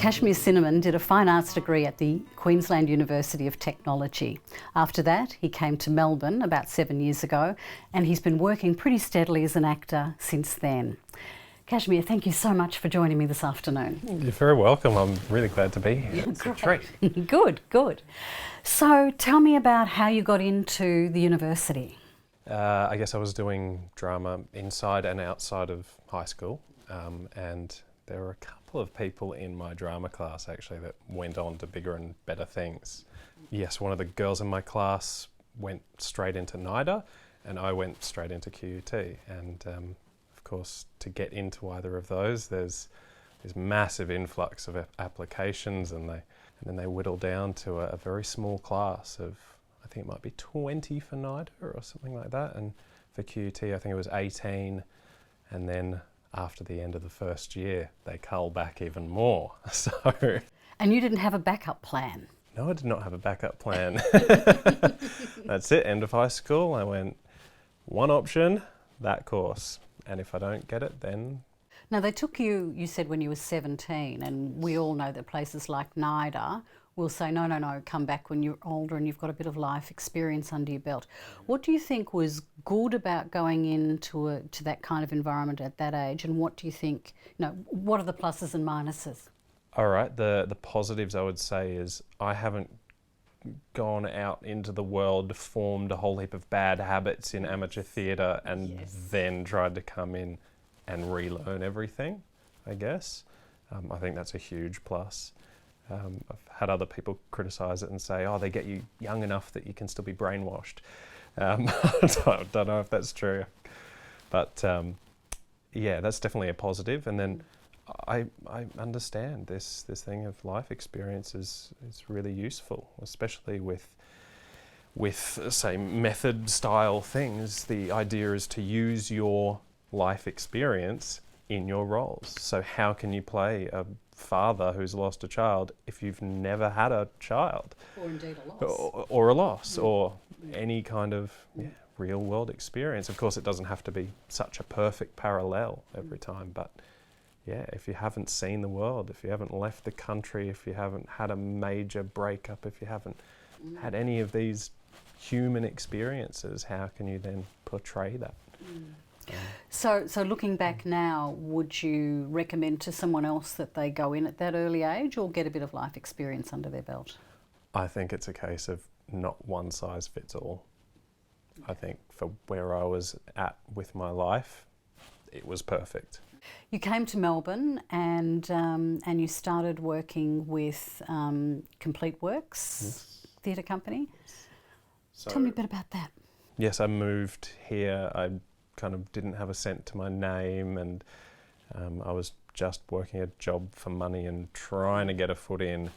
Kashmir Sinnamon did a fine arts degree at the Queensland University of Technology. After that, he came to Melbourne about 7 years ago, and he's been working pretty steadily as an actor since then. Kashmir, thank you so much for joining me this afternoon. You're very welcome. I'm really glad to be here. It's a treat. Good, good. So tell me about how you got into the university. I guess I was doing drama inside and outside of high school, and there were a couple of people in my drama class actually that went on to bigger and better things. Yes, one of the girls in my class went straight into NIDA and I went straight into QUT, and of course to get into either of those there's this massive influx of applications, and then they whittle down to a very small class of, I think it might be 20 for NIDA or something like that, and for QUT I think it was 18, and then after the end of the first year they cull back even more. So. And you didn't have a backup plan? No, I did not have a backup plan. That's it, end of high school I went one option, that course, and if I don't get it then... Now they took you, you said when you were 17, and we all know that places like NIDA will say, no, come back when you're older and you've got a bit of life experience under your belt. What do you think was good about going into to that kind of environment at that age, and what do you think, what are the pluses and minuses? All right, the positives I would say is I haven't gone out into the world, formed a whole heap of bad habits in amateur theatre and then tried to come in and relearn everything, I guess. I think that's a huge plus. I've had other people criticise it and say, oh, they get you young enough that you can still be brainwashed. I don't know if that's true. But yeah, that's definitely a positive. And then I understand this thing of life experience is really useful, especially with say method style things. The idea is to use your life experience in your roles. So how can you play a father who's lost a child if you've never had a child? Or indeed a loss. Or a loss, or any kind of real world experience. Of course it doesn't have to be such a perfect parallel every time, but yeah, if you haven't seen the world, if you haven't left the country, if you haven't had a major breakup, if you haven't had any of these human experiences, how can you then portray that? So looking back now, would you recommend to someone else that they go in at that early age or get a bit of life experience under their belt? I think it's a case of not one size fits all. I think for where I was at with my life, it was perfect. You came to Melbourne and you started working with Complete Works Theatre Company. So, tell me a bit about that. Yes, I moved here. I kind of didn't have a cent to my name, and I was just working a job for money and trying to get a foot in,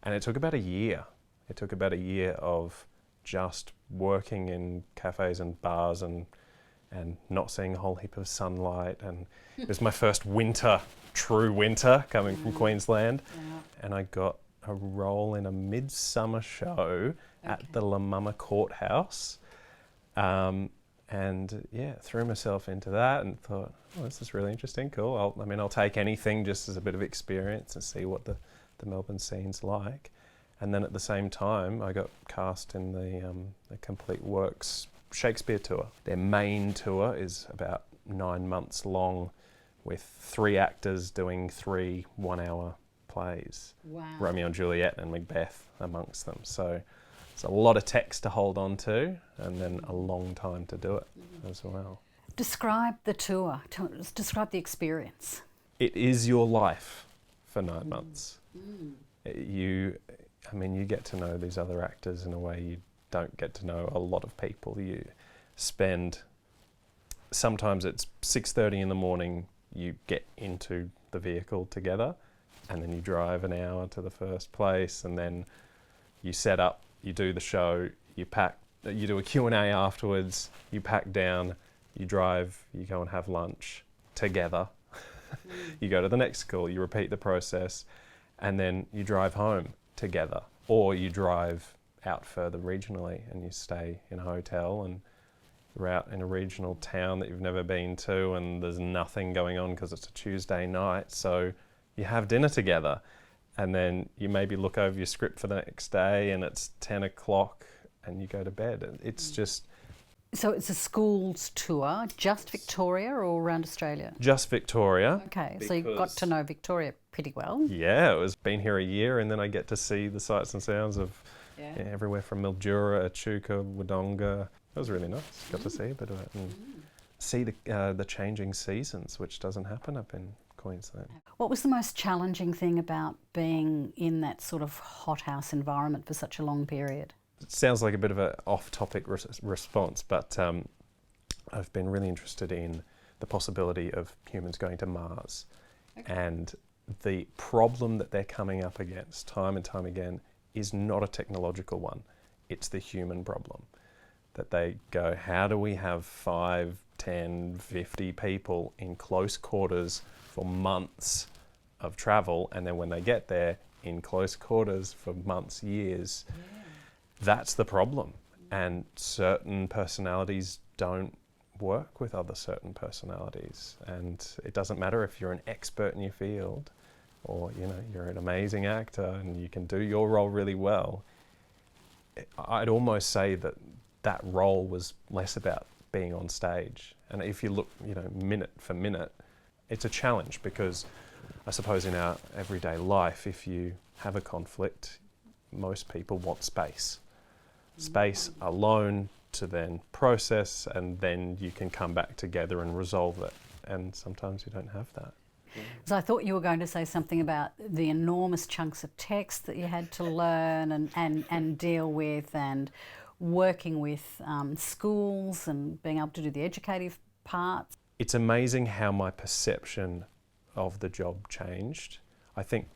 and it took about a year. It took about a year of just working in cafes and bars and not seeing a whole heap of sunlight, and it was my first winter, true winter, coming from Queensland, and I got a role in a midsummer show at the La Mama Courthouse. And yeah, threw myself into that and thought, oh, this is really interesting, cool. I'll take anything just as a bit of experience and see what the Melbourne scene's like. And then at the same time, I got cast in the Complete Works Shakespeare tour. Their main tour is about 9 months long, with 3 actors doing 3 1-hour plays. Wow. Romeo and Juliet and Macbeth amongst them. So it's a lot of text to hold on to, and then a long time to do it as well. Describe the tour, describe the experience. It is your life for 9 months. You get to know these other actors in a way you don't get to know a lot of people. You spend, sometimes it's 6:30 in the morning, you get into the vehicle together, and then you drive an hour to the first place, and then you set up, you do the show, you pack, you do a Q&A afterwards, you pack down, you drive, you go and have lunch together. You go to the next school, you repeat the process, and then you drive home together. Or you drive out further regionally and you stay in a hotel, and you're out in a regional town that you've never been to, and there's nothing going on because it's a Tuesday night, so you have dinner together. and then you maybe look over your script for the next day and it's 10 o'clock and you go to bed. It's just... So it's a schools tour, just Victoria or around Australia? Just Victoria. Okay, so you got to know Victoria pretty well. Yeah, it was been here a year, and then I get to see the sights and sounds of everywhere from Mildura, Echuca, Wodonga. That was really nice. Got to see a bit of it and see the changing seasons, which doesn't happen up in Queensland. What was the most challenging thing about being in that sort of hothouse environment for such a long period? It sounds like a bit of an off-topic response, but I've been really interested in the possibility of humans going to Mars. Okay. And the problem that they're coming up against time and time again is not a technological one. It's the human problem. That they go, how do we have 5, 10, 50 people in close quarters for months of travel, and then when they get there, in close quarters for months, years. That's the problem. And certain personalities don't work with other certain personalities. And it doesn't matter if you're an expert in your field or, you know, you're an amazing actor and you can do your role really well. I'd almost say that that role was less about being on stage. And if you look, you know, minute for minute, it's a challenge because I suppose in our everyday life, if you have a conflict, most people want space. Space alone to then process, and then you can come back together and resolve it. And sometimes you don't have that. So I thought you were going to say something about the enormous chunks of text that you had to learn and deal with, and working with schools and being able to do the educative parts. It's amazing how my perception of the job changed. I think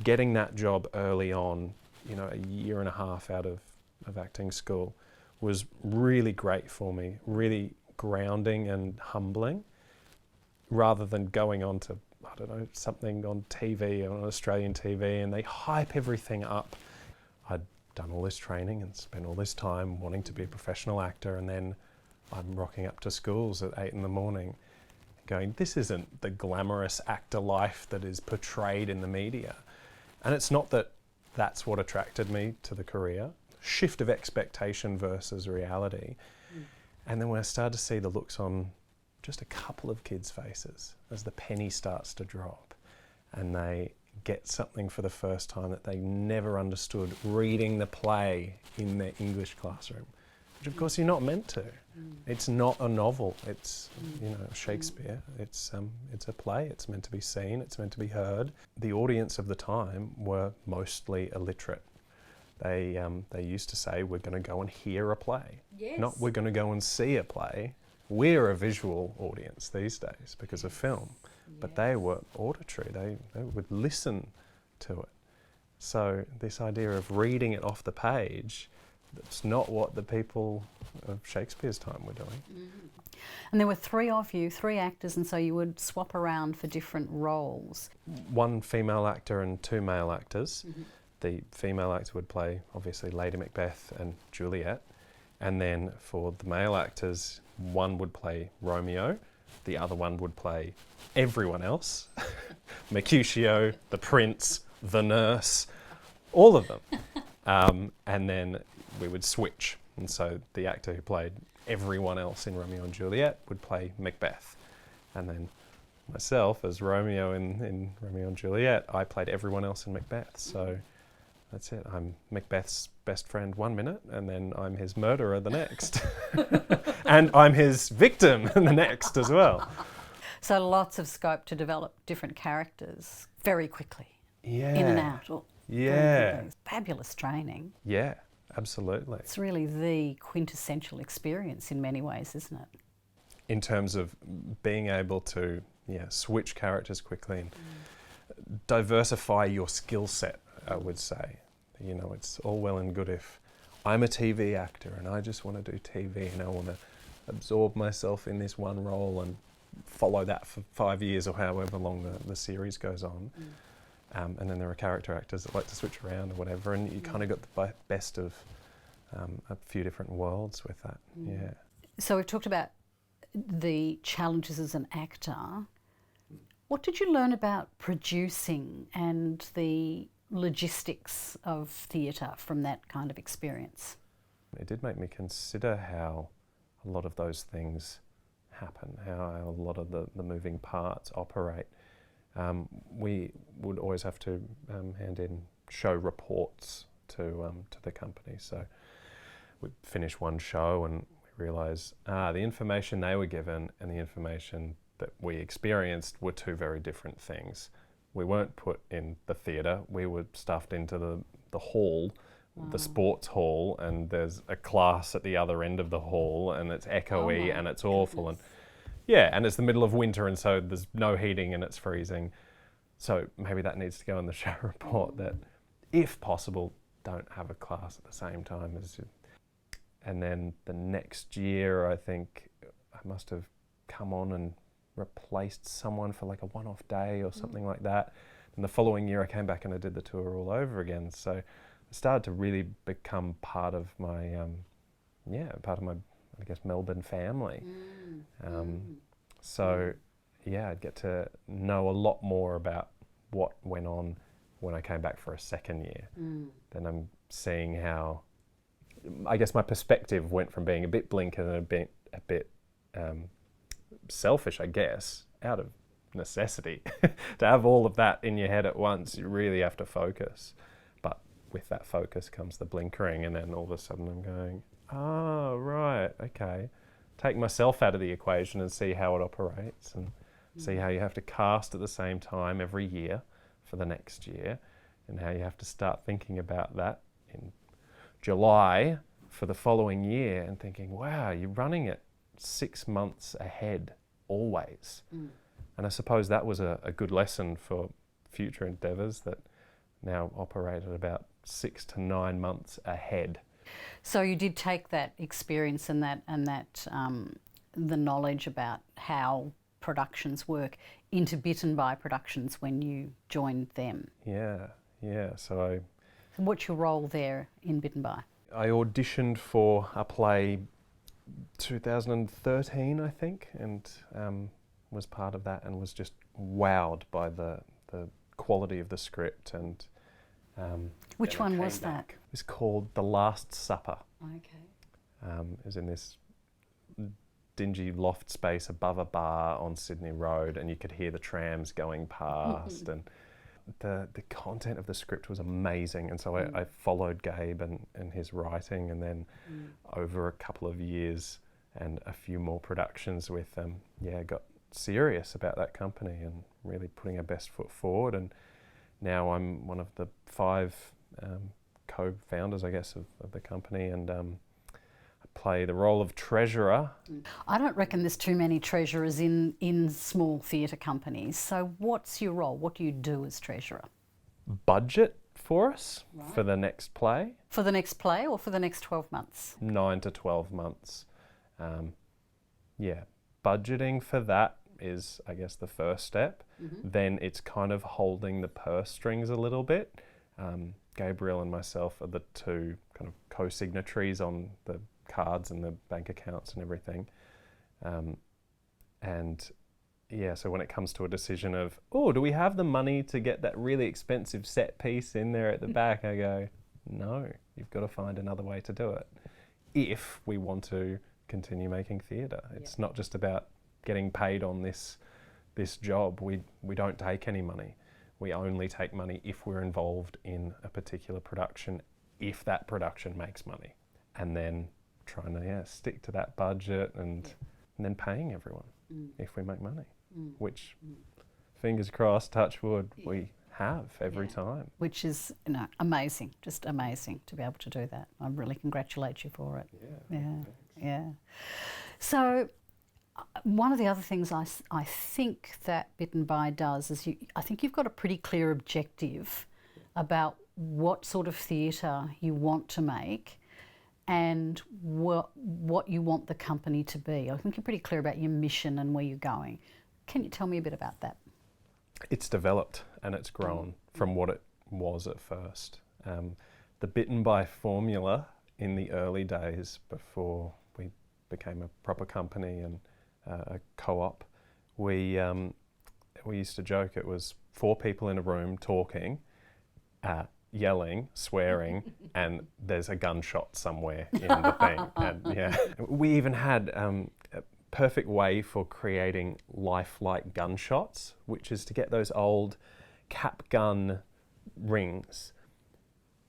getting that job early on, you know, a year and a half out of acting school, was really great for me, really grounding and humbling, rather than going on to, I don't know, something on TV, on Australian TV, and they hype everything up. I'd done all this training and spent all this time wanting to be a professional actor, and then I'm rocking up to schools at 8 in the morning going, this isn't the glamorous actor life that is portrayed in the media. And it's not that that's what attracted me to the career. Shift of expectation versus reality. And then when I started to see the looks on just a couple of kids' faces as the penny starts to drop and they get something for the first time that they never understood reading the play in their English classroom, which of course you're not meant to. It's not a novel, it's, you know, Shakespeare, it's a play, it's meant to be seen, it's meant to be heard. The audience of the time were mostly illiterate. They used to say, we're going to go and hear a play, not we're going to go and see a play. We're a visual audience these days because of film, but they were auditory. They would listen to it. So this idea of reading it off the page, that's not what the people of Shakespeare's time were doing. And there were 3 of you, 3 actors, and so you would swap around for different roles. 1 female actor and 2 male actors. The female actor would play, obviously, Lady Macbeth and Juliet. And then for the male actors, 1 would play Romeo, the other one would play everyone else. Mercutio, the prince, the nurse, all of them. And then we would switch. And so the actor who played everyone else in Romeo and Juliet would play Macbeth. And then myself, as Romeo in Romeo and Juliet, I played everyone else in Macbeth. So that's it. I'm Macbeth's best friend 1 minute, and then I'm his murderer the next. And I'm his victim the next as well. So lots of scope to develop different characters very quickly. Yeah. In and out. Yeah. Fabulous training. Yeah, absolutely. It's really the quintessential experience in many ways, isn't it? In terms of being able to switch characters quickly and diversify your skill set, I would say. You know, it's all well and good if I'm a TV actor and I just want to do TV and I want to absorb myself in this one role and follow that for 5 years or however long the series goes on. And then there are character actors that like to switch around or whatever, and you kind of got the best of a few different worlds with that. Yeah. So we've talked about the challenges as an actor. What did you learn about producing and the logistics of theatre from that kind of experience? It did make me consider how a lot of those things happen, how a lot of the moving parts operate. We would always have to hand in show reports to the company. So we'd finish one show and we realise the information they were given and the information that we experienced were two very different things. We weren't put in the theatre, we were stuffed into the hall, the sports hall, and there's a class at the other end of the hall, and it's echoey and it's awful. And yeah, and it's the middle of winter, and so there's no heating and it's freezing. So maybe that needs to go in the show report, that if possible, don't have a class at the same time as you. And then the next year, I think I must have come on and replaced someone for like a one-off day or something like that. And the following year I came back and I did the tour all over again. So I started to really become part of my, I guess, Melbourne family. So yeah, I'd get to know a lot more about what went on when I came back for a second year. Then I'm seeing how, I guess my perspective went from being a bit blinkered and a bit selfish, I guess, out of necessity. To have all of that in your head at once, you really have to focus. But with that focus comes the blinkering, and then all of a sudden I'm going, oh, right, okay. Take myself out of the equation and see how it operates, and see how you have to cast at the same time every year for the next year, and how you have to start thinking about that in July for the following year and thinking, wow, you're running it 6 months ahead always. And I suppose that was a good lesson for future endeavours, that now operate at about 6 to 9 months ahead. So you did take that experience and that the knowledge about how productions work into Bitten By Productions when you joined them. Yeah. So what's your role there in Bitten By? I auditioned for a play 2013, I think, and was part of that and was just wowed by the quality of the script. And which one was that? It was called The Last Supper. Okay. It was in this dingy loft space above a bar on Sydney Road, and you could hear the trams going past. And the content of the script was amazing, and so I followed Gabe and his writing, and then over a couple of years and a few more productions with them, got serious about that company and really putting our best foot forward. And now I'm one of the 5 co-founders, I guess, of the company, and I play the role of treasurer. I don't reckon there's too many treasurers in small theatre companies. So what's your role? What do you do as treasurer? Budget for us for the next play. For the next play or for the next 12 months? 9 to 12 months. Budgeting for that is, I guess, the first step. Then it's kind of holding the purse strings a little bit. Gabriel and myself are the 2 kind of co-signatories on the cards and the bank accounts and everything. So when it comes to a decision of, do we have the money to get that really expensive set piece in there at the back? I go, no, you've got to find another way to do it if we want to continue making theatre. It's not just about getting paid on this job. We don't take any money. We only take money if we're involved in a particular production, if that production makes money. And then trying to stick to that budget and then paying everyone if we make money, which, fingers crossed, touch wood, we have every time. Which is amazing, just amazing to be able to do that. I really congratulate you for it. Yeah. So one of the other things I think that Bitten By does is I think you've got a pretty clear objective about what sort of theatre you want to make and what you want the company to be. I think you're pretty clear about your mission and where you're going. Can you tell me a bit about that? It's developed and it's grown from what it was at first. The Bitten By formula in the early days, before we became a proper company and a co-op, we used to joke it was 4 people in a room talking, yelling, swearing, and there's a gunshot somewhere in the thing. And yeah, we even had a perfect way for creating lifelike gunshots, which is to get those old cap gun rings,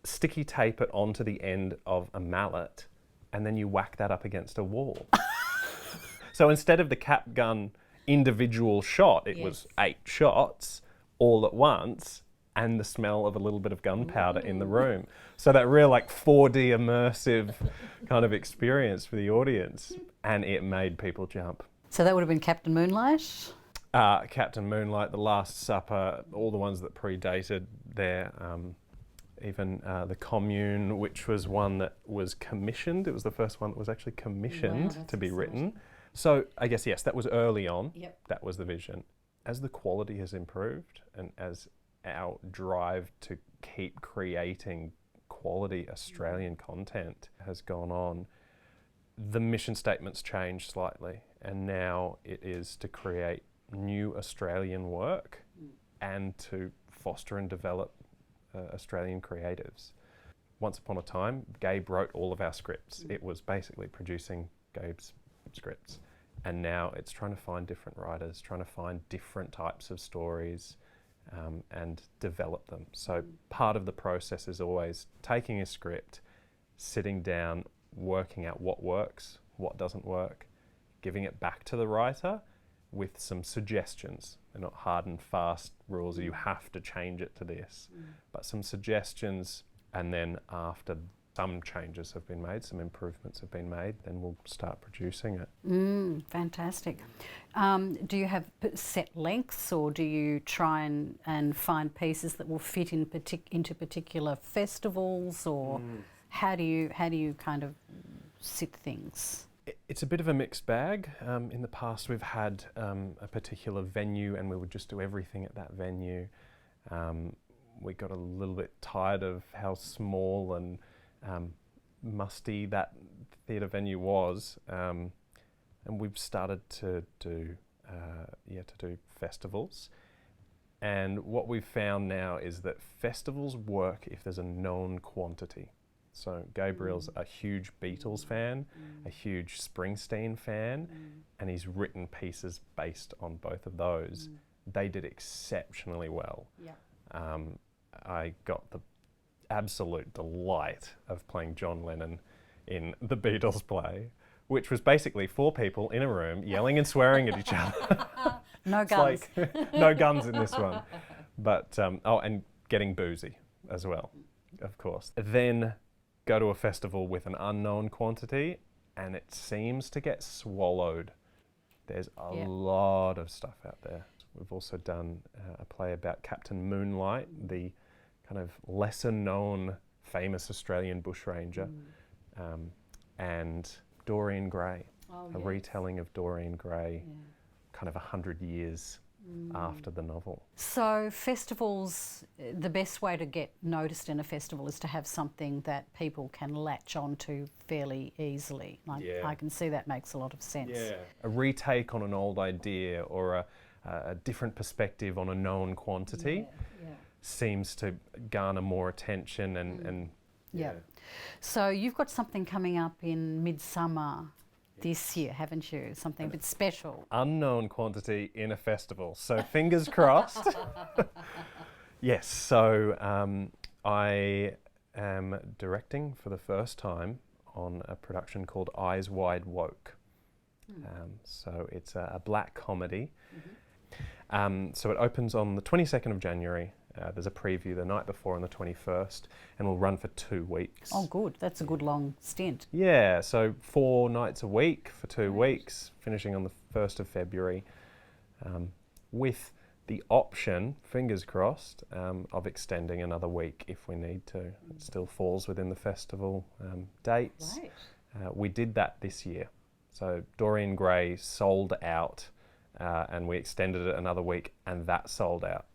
sticky tape it onto the end of a mallet, and then you whack that up against a wall. So instead of the cap gun individual shot, it was 8 shots all at once, and the smell of a little bit of gunpowder in the room. So that real like 4D immersive kind of experience for the audience, and it made people jump. So that would have been Captain Moonlight? Captain Moonlight, The Last Supper, all the ones that predated there. Even The Commune, which was one that was commissioned. It was the first one that was actually commissioned to be written. So I guess, yes, that was early on. Yep. That was the vision. As the quality has improved and as our drive to keep creating quality Australian content has gone on, the mission statement's changed slightly, and now it is to create new Australian work and to foster and develop Australian creatives. Once upon a time, Gabe wrote all of our scripts. It was basically producing Gabe's scripts. And now it's trying to find different writers, trying to find different types of stories, and develop them. So part of the process is always taking a script, sitting down, working out what works, what doesn't work, giving it back to the writer with some suggestions. They're not hard and fast rules, you have to change it to this, but some suggestions, and then after some changes have been made, some improvements have been made, then we'll start producing it. Fantastic. Do you have set lengths, or do you try and find pieces that will fit into particular festivals, or how do you kind of sit things? It's a bit of a mixed bag. In the past we've had a particular venue and we would just do everything at that venue. We got a little bit tired of how small and musty that theatre venue was, and we've started to do festivals. And what we've found now is that festivals work if there's a known quantity. So Gabriel's a huge Beatles fan, a huge Springsteen fan, and he's written pieces based on both of those. They did exceptionally well. I got the absolute delight of playing John Lennon in the Beatles play, which was basically 4 people in a room yelling and swearing at each other. No guns. No guns in this one. But, and getting boozy as well, of course. Then go to a festival with an unknown quantity and it seems to get swallowed. There's a lot of stuff out there. We've also done a play about Captain Moonlight, the kind of lesser known famous Australian bushranger, and Dorian Gray, a retelling of Dorian Gray, kind of 100 years after the novel. So festivals, the best way to get noticed in a festival is to have something that people can latch onto fairly easily. I can see that makes a lot of sense. Yeah. A retake on an old idea or a different perspective on a known quantity seems to garner more attention and So you've got something coming up in midsummer this year, haven't you? Something a bit special. Unknown quantity in a festival. So fingers crossed. Yes, so I am directing for the first time on a production called Eyes Wide Woke. So it's a black comedy. So it opens on the 22nd of January. There's a preview the night before on the 21st, and will run for 2 weeks. Oh, good. That's a good long stint. Yeah, so 4 nights a week for 2 weeks, finishing on the 1st of February, with the option, fingers crossed, of extending another week if we need to. It still falls within the festival dates. Right. We did that this year. So Dorian Gray sold out, and we extended it another week, and that sold out.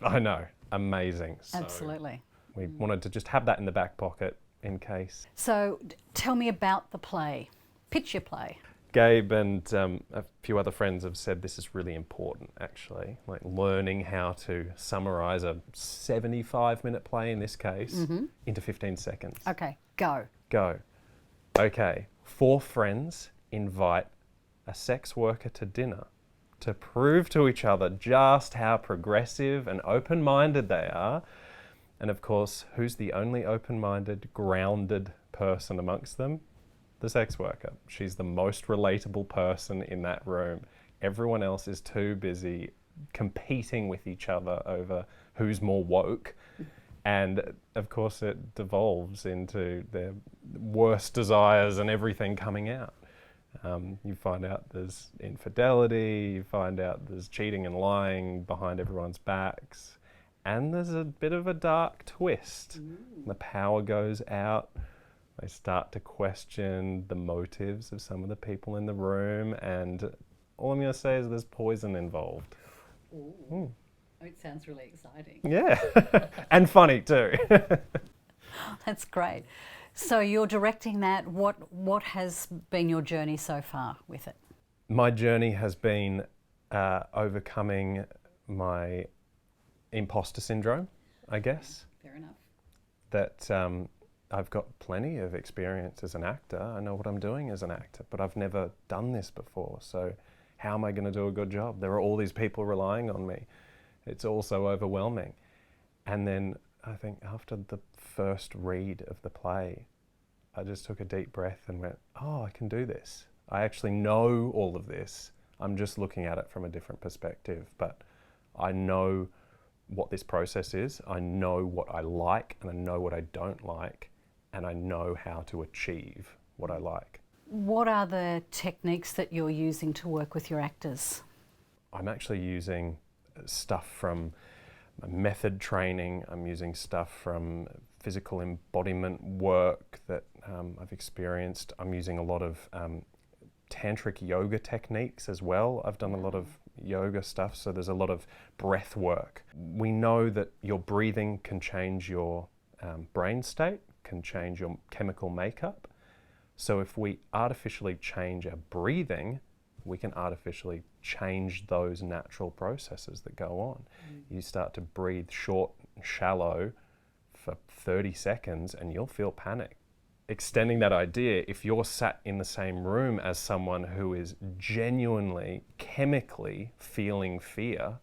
I know, amazing. So Absolutely. we wanted to just have that in the back pocket in case. So tell me about the play. Pitch your play. Gabe and a few other friends have said this is really important, actually, like learning how to summarize a 75-minute play, in this case, into 15 seconds. Okay, go. Go. Okay, 4 friends invite a sex worker to dinner to prove to each other just how progressive and open-minded they are. And of course, who's the only open-minded, grounded person amongst them? The sex worker. She's the most relatable person in that room. Everyone else is too busy competing with each other over who's more woke. And of course it devolves into their worst desires and everything coming out. You find out there's infidelity, you find out there's cheating and lying behind everyone's backs, and there's a bit of a dark twist. The power goes out. They start to question the motives of some of the people in the room, and all I'm going to say is there's poison involved. Ooh. It sounds really exciting. Yeah, and funny too. That's great. So you're directing that. What has been your journey so far with it? My journey has been overcoming my impostor syndrome, I guess. Fair enough. That I've got plenty of experience as an actor. I know what I'm doing as an actor, but I've never done this before. So how am I going to do a good job? There are all these people relying on me. It's all so overwhelming. And then I think after the first read of the play, I just took a deep breath and went, oh, I can do this. I actually know all of this. I'm just looking at it from a different perspective, but I know what this process is. I know what I like and I know what I don't like, and I know how to achieve what I like. What are the techniques that you're using to work with your actors? I'm actually using stuff from method training. I'm using stuff from physical embodiment work that I've experienced. I'm using a lot of tantric yoga techniques as well. I've done a lot of yoga stuff, so there's a lot of breath work. We know that your breathing can change your brain state, can change your chemical makeup. So if we artificially change our breathing, we can artificially change those natural processes that go on. You start to breathe short and shallow for 30 seconds and you'll feel panic. Extending that idea, if you're sat in the same room as someone who is genuinely, chemically feeling fear,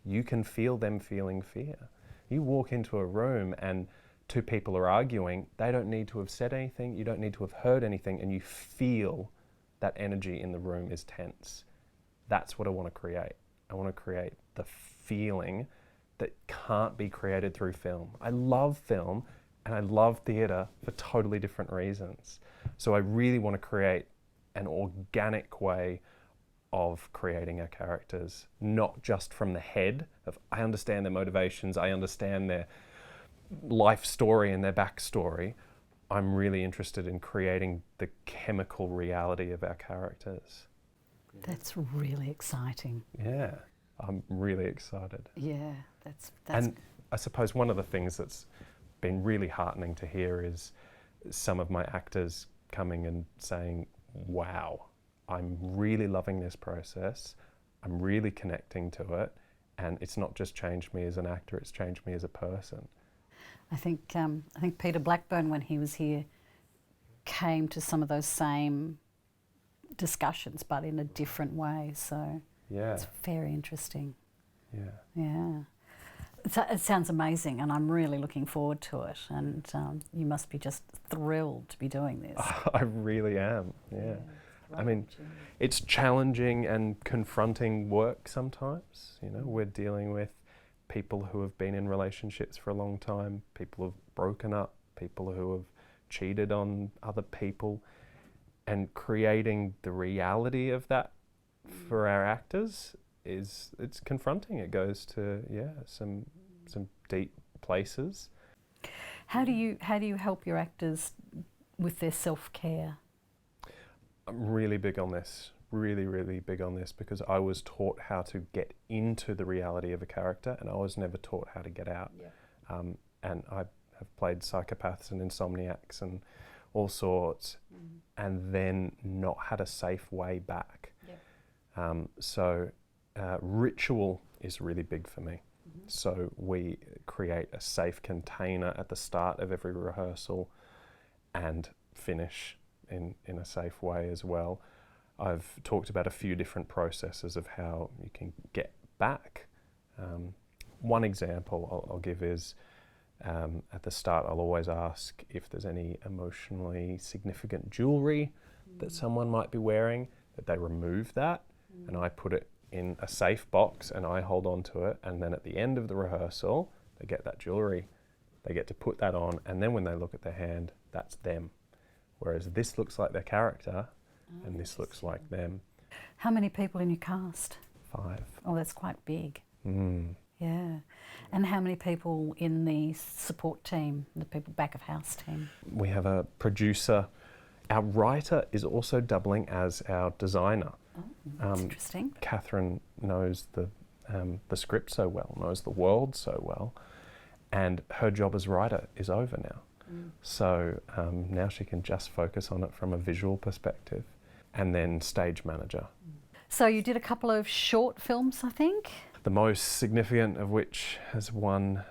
you can feel them feeling fear. You walk into a room and 2 people are arguing, they don't need to have said anything, you don't need to have heard anything, and you feel that energy in the room is tense. That's what I want to create. I want to create the feeling that can't be created through film. I love film and I love theatre for totally different reasons. So I really want to create an organic way of creating our characters, not just from the head of, I understand their motivations, I understand their life story and their backstory. I'm really interested in creating the chemical reality of our characters. That's really exciting. Yeah, I'm really excited. Yeah, that's And I suppose one of the things that's been really heartening to hear is some of my actors coming and saying, wow, I'm really loving this process. I'm really connecting to it. And it's not just changed me as an actor, it's changed me as a person. I think Peter Blackburn, when he was here, came to some of those same discussions, but in a different way. So Yeah. it's very interesting. Yeah. Yeah. It sounds amazing, and I'm really looking forward to it. And you must be just thrilled to be doing this. I really am, yeah. I mean, it's challenging and confronting work sometimes. You know, we're dealing with people who have been in relationships for a long time, people who've broken up, people who have cheated on other people, and creating the reality of that for our actors it's confronting. It goes to some deep places. How do you help your actors with their self-care? I'm really big on this, really big on this, because I was taught how to get into the reality of a character and I was never taught how to get out. And I have played psychopaths and insomniacs and all sorts, and then not had a safe way back. So ritual is really big for me. So we create a safe container at the start of every rehearsal and finish in a safe way as well. I've talked about a few different processes of how you can get back. One example I'll give is at the start I'll always ask if there's any emotionally significant jewellery that someone might be wearing, that they remove that, and I put it in a safe box and I hold on to it, and then at the end of the rehearsal they get that jewellery, they get to put that on, and then when they look at their hand, that's them. Whereas this looks like their character and this looks like them. How many people in your cast? 5. Oh, that's quite big. Mm. Yeah. And how many people in the support team, the people back of house team? We have a producer. Our writer is also doubling as our designer. Oh, that's interesting. Catherine knows the script so well, knows the world so well, and her job as writer is over now. So now she can just focus on it from a visual perspective. And then stage manager. So you did a couple of short films, I think? The most significant of which has won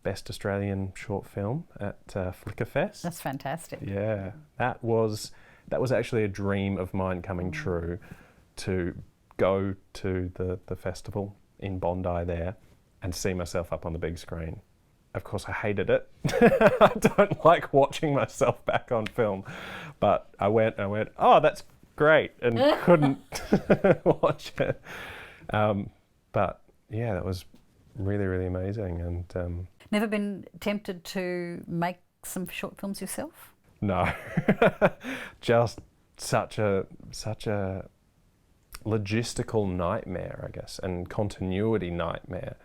Best Australian Short Film at Flickerfest. That's fantastic. Yeah, that was actually a dream of mine coming true, to go to the festival in Bondi there and see myself up on the big screen. Of course, I hated it. I don't like watching myself back on film, but I went, oh, that's great, and couldn't watch it. But yeah, that was really, really amazing. And never been tempted to make some short films yourself? No, just such a logistical nightmare, I guess, and continuity nightmare.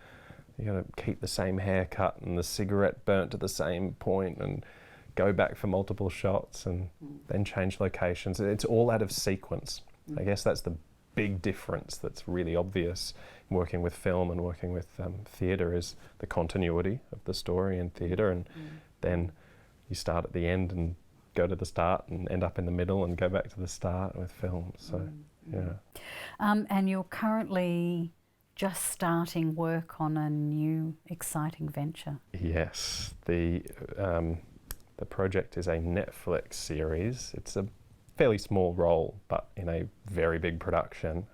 You got to keep the same haircut and the cigarette burnt at the same point and go back for multiple shots and then change locations. It's all out of sequence. I guess that's the big difference that's really obvious in working with film and working with theatre, is the continuity of the story in theatre, and then you start at the end and go to the start and end up in the middle and go back to the start with film. So, yeah. And you're currently just starting work on a new exciting venture. Yes, the project is a Netflix series. It's a fairly small role, but in a very big production.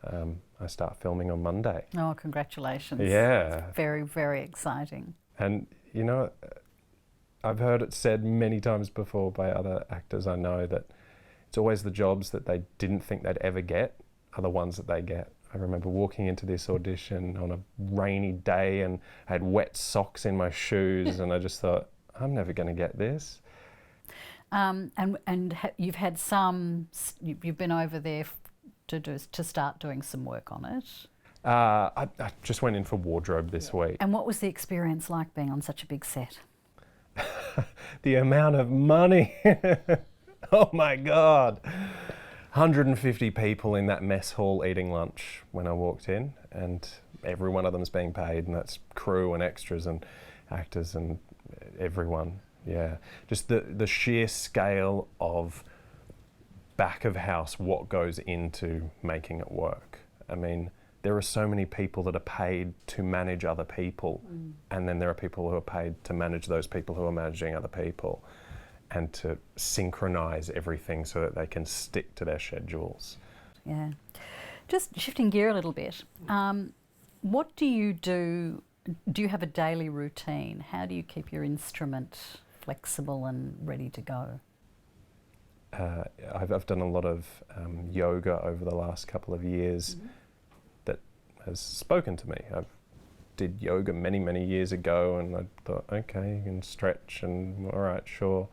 I start filming on Monday. Oh, congratulations. Yeah. Very, very exciting. And, you know, I've heard it said many times before by other actors I know that it's always the jobs that they didn't think they'd ever get are the ones that they get. I remember walking into this audition on a rainy day and I had wet socks in my shoes and I just thought, I'm never going to get this. You've had some, you've been over there to start doing some work on it. I just went in for wardrobe this week. And what was the experience like being on such a big set? The amount of money. Oh my God. 150 people in that mess hall eating lunch when I walked in, and every one of them's being paid, and that's crew and extras and actors and everyone. Yeah, just the sheer scale of back of house, what goes into making it work. I mean, there are so many people that are paid to manage other people, and then there are people who are paid to manage those people who are managing other people, and to synchronize everything so that they can stick to their schedules. Yeah. Just shifting gear a little bit, what do you do? Do you have a daily routine? How do you keep your instrument flexible and ready to go? I've done a lot of yoga over the last couple of years that has spoken to me. I did yoga many, many years ago, and I thought, okay, you can stretch, and all right, sure.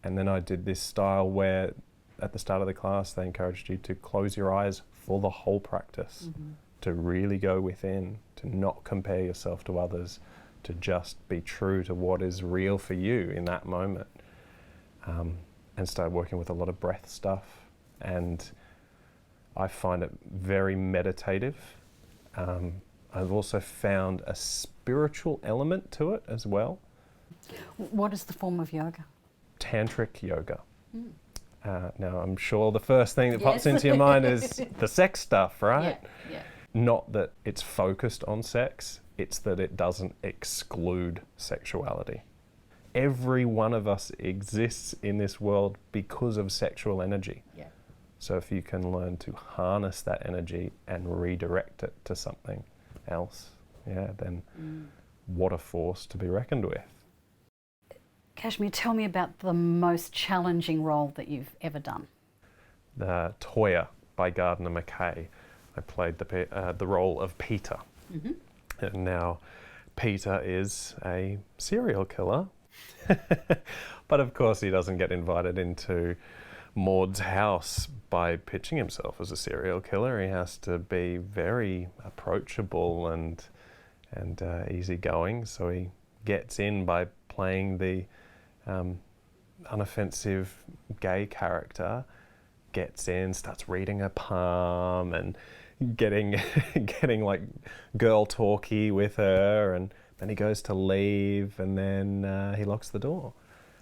And then I did this style where at the start of the class they encouraged you to close your eyes for the whole practice, to really go within, to not compare yourself to others, to just be true to what is real for you in that moment. And started working with a lot of breath stuff, and I find it very meditative. I've also found a spiritual element to it as well. What is the form of yoga? Tantric yoga. Now, I'm sure the first thing that pops into your mind is the sex stuff, right? Yeah. Not that it's focused on sex, it's that it doesn't exclude sexuality. Every one of us exists in this world because of sexual energy. Yeah. So if you can learn to harness that energy and redirect it to something else, then what a force to be reckoned with. Kashmir, tell me about the most challenging role that you've ever done. The Toya by Gardner McKay. I played the role of Peter. And now Peter is a serial killer, but of course he doesn't get invited into Maud's house by pitching himself as a serial killer. He has to be very approachable and easygoing, so he gets in by playing the unoffensive gay character, gets in, starts reading a palm and getting like girl talky with her, and then he goes to leave, and then he locks the door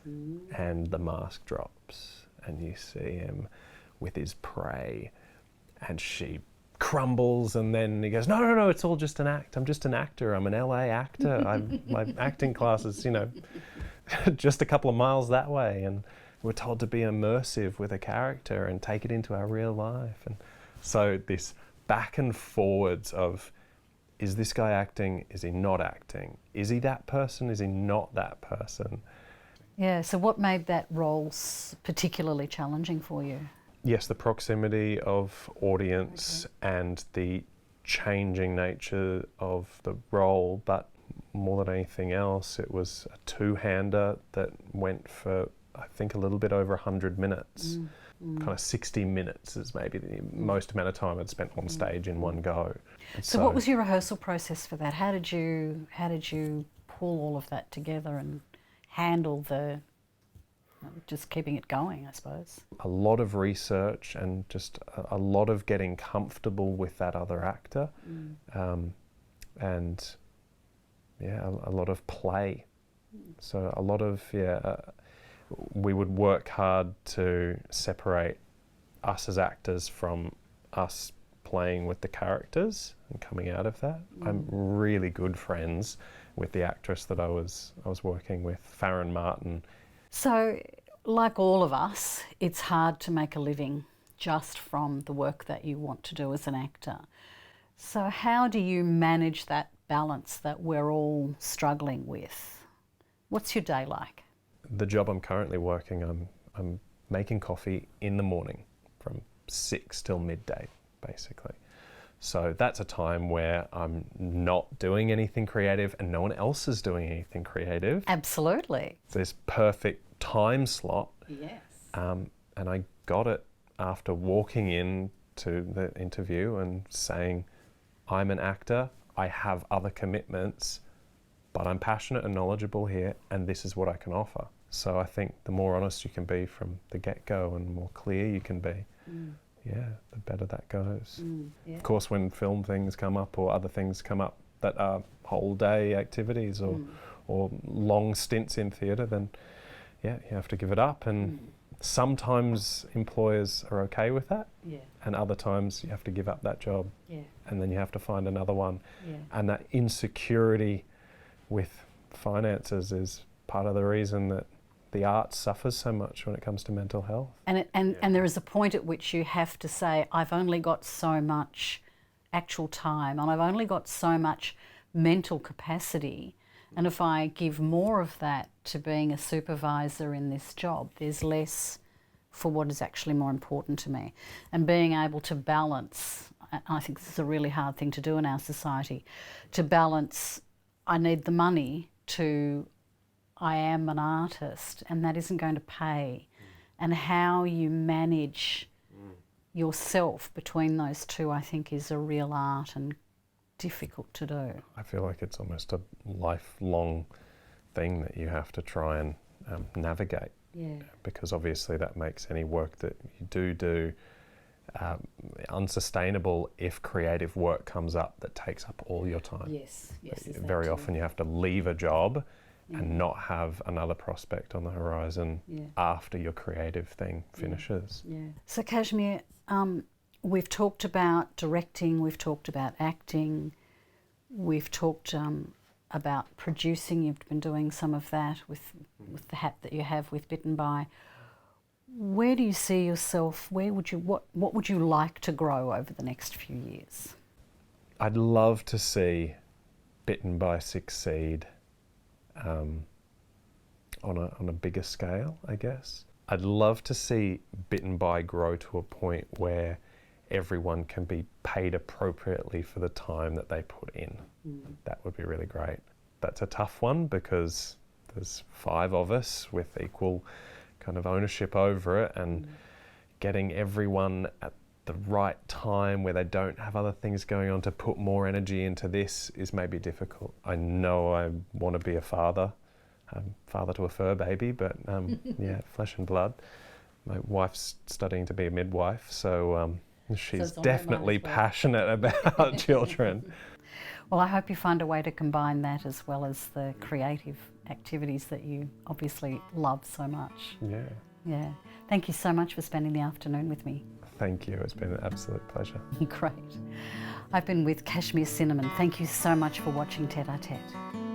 and the mask drops and you see him with his prey, and she crumbles, and then he goes, no, it's all just an act. I'm just an actor. I'm an LA actor. My acting class is, just a couple of miles that way, and we're told to be immersive with a character and take it into our real life. And so this back and forwards of, is this guy acting? Is he not acting? Is he that person? Is he not that person? Yeah, so what made that role particularly challenging for you? Yes, the proximity of audience and the changing nature of the role, but more than anything else, it was a two-hander that went for, I think, a little bit over 100 minutes. Kind of 60 minutes is maybe the most amount of time I'd spent on stage in one go. So what was your rehearsal process for that? How did you pull all of that together and handle just keeping it going, I suppose? A lot of research and just a lot of getting comfortable with that other actor, and a lot of play. So a lot of we would work hard to separate us as actors from us playing with the characters and coming out of that. I'm really good friends with the actress that I was working with, Farron Martin. So, like all of us, it's hard to make a living just from the work that you want to do as an actor. So how do you manage that balance that we're all struggling with? What's your day like? The job I'm currently working, I'm making coffee in the morning from 6 till midday, basically. So that's a time where I'm not doing anything creative and no one else is doing anything creative. Absolutely. It's this perfect time slot. Yes. And I got it after walking in to the interview and saying, I'm an actor, I have other commitments, but I'm passionate and knowledgeable here, and this is what I can offer. So I think the more honest you can be from the get-go and more clear you can be, the better that goes. Of course, when film things come up or other things come up that are whole day activities or long stints in theatre, then you have to give it up. And sometimes employers are okay with that, and other times you have to give up that job, and then you have to find another one. And that insecurity with finances is part of the reason that the arts suffers so much when it comes to mental health. And there is a point at which you have to say, I've only got so much actual time and I've only got so much mental capacity, and if I give more of that to being a supervisor in this job, there's less for what is actually more important to me. And being able to balance, I think this is a really hard thing to do in our society, to balance, I need the money, to I am an artist and that isn't going to pay, and how you manage yourself between those two, I think, is a real art and difficult to do. I feel like it's almost a lifelong thing that you have to try and navigate, because obviously that makes any work that you do unsustainable if creative work comes up that takes up all your time. Yes, very often you have to leave a job and not have another prospect on the horizon after your creative thing finishes. Yeah. So Kashmir, we've talked about directing, we've talked about acting, we've talked about producing. You've been doing some of that with the hat that you have with Bitten By. Where do you see yourself? What would you like to grow over the next few years? I'd love to see Bitten By succeed on a bigger scale, I guess. I'd love to see Bitten By grow to a point where everyone can be paid appropriately for the time that they put in. That would be really great. That's a tough one because there's 5 of us with equal kind of ownership over it, and getting everyone at the right time where they don't have other things going on to put more energy into this is maybe difficult. I know I want to be a father to a fur baby, but yeah, flesh and blood. My wife's studying to be a midwife, so she's definitely passionate about children. Well, I hope you find a way to combine that as well as the creative activities that you obviously love so much. Yeah. Yeah. Thank you so much for spending the afternoon with me. Thank you. It's been an absolute pleasure. Great. I've been with Kashmir Sinnamon. Thank you so much for watching Tête-à-Tête.